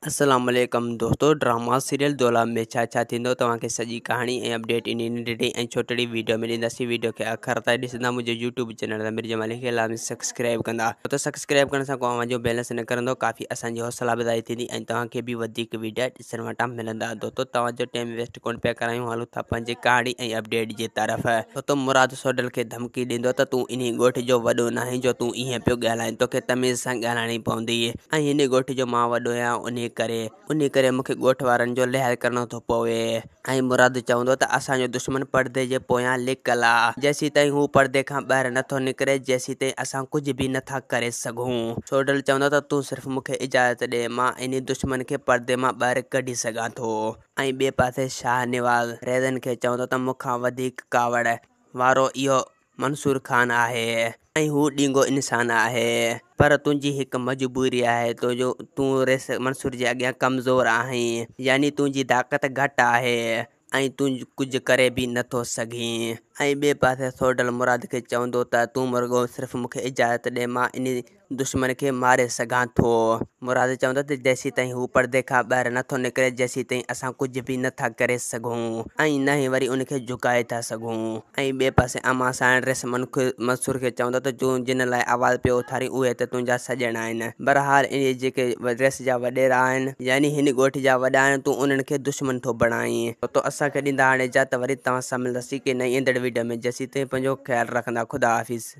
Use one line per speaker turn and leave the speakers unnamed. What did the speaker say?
अस्सलाम वालेकुम दोस्तों। ड्रामा सीरियल दोला में छा थींदो तव्हांखे सॼी कहाणी ऐं अपडेट इन नंढड़ी ऐं छोटड़ी वीडियो में ॾींदासीं। वीडियो खे आख़िर ताईं ॾिसंदा। मुंहिंजे यूट्यूब चैनल मिर्ज़ा मालिक खे लाज़मी सब्सक्राइब कंदा। तो सब्सक्राइब करण सां को अव्हां जो बैलेंस न करंदो, काफ़ी असांजी हौसला अफ़ज़ाई थींदी ऐं तव्हांखे बि वधीक वीडियो ॾिसण वटां मिलंदा। दोस्तों तव्हांजो टाइम वेस्ट कोन पिया करायूं, हलूं था पंहिंजी कहाणी ऐं अपडेट जी तरफ़। दोस्तों मुराद सोडल खे धमकी ॾींदो त तूं इन ॻोठ जो वॾो नाहीं जो तूं ईअं पियो ॻाल्हाए, तोखे तमीज़ सां ॻाल्हाइणी पवंदी ऐं हिन ॻोठ जो मां वॾो आहियां। उन करे मूंखे ॻोठ वारनि जो लिहाज़ करणो थो पवे। ऐं मुराद चवंदो त असांजो दुश्मन पर्दे जे पोयां लिकल आहे। जेसीं ताईं हू पर्दे खां ॿाहिरि नथो निकिरे, जेसीं ताईं असां कुझु बि नथा करे सघूं। सोडल चवंदो त तूं सिर्फ़ु मूंखे इजाज़त ॾे, मां इन दुश्मन खे पर्दे मां ॿाहिरि कढी सघां थो। ऐं ॿिए पासे शाह नवाज़ रैज़न खे चवंदो त मूंखां वधीक कावड़ वारो इहो मंसूर खान आहे ऐं हू ॾींगो इंसान आहे। पर तुंहिंजी हिकु मजबूरी आहे, तूं मंसूर जे अॻियां कमज़ोर आहीं, यानी तुंहिंजी ताक़त घटि आहे ऐं तूं कुझु करे बि नथो सघीं। ऐं ॿिए पासे सोडल मुराद खे चवंदो त तूं मुर्गो सिर्फ़ु मूंखे इजाज़त ॾे, मां इन दुश्मन खे मारे सघां थो। मुराद चवंदो त जेसीं ताईं हू पर्दे खां ॿाहिरि नथो निकिरे, जेसीं ताईं असां कुझु बि नथा करे सघूं ऐं न ई वरी उनखे झुकाए था सघूं। ऐं ॿिए पासे अमा साइण रेस मंसूर खे चवंदो त तूं जिन लाइ आवाज़ पियो उथारी उहे त तुंहिंजा सॼण आहिनि। बहरहाल इन जेके रेस जा वॾेरा आहिनि, यानी हिन ॻोठ जा वॾा आहिनि, तूं उन्हनि खे दुश्मन थो बणाईं। तो असांखे ॾींदा हाणे इजाज़त, वरी तव्हां सां मिलंदासीं की नई ईंदड़ वीडियो में। जेसीं ताईं पंहिंजो ख़्यालु रखंदा। ख़ुदा हाफ़िज़।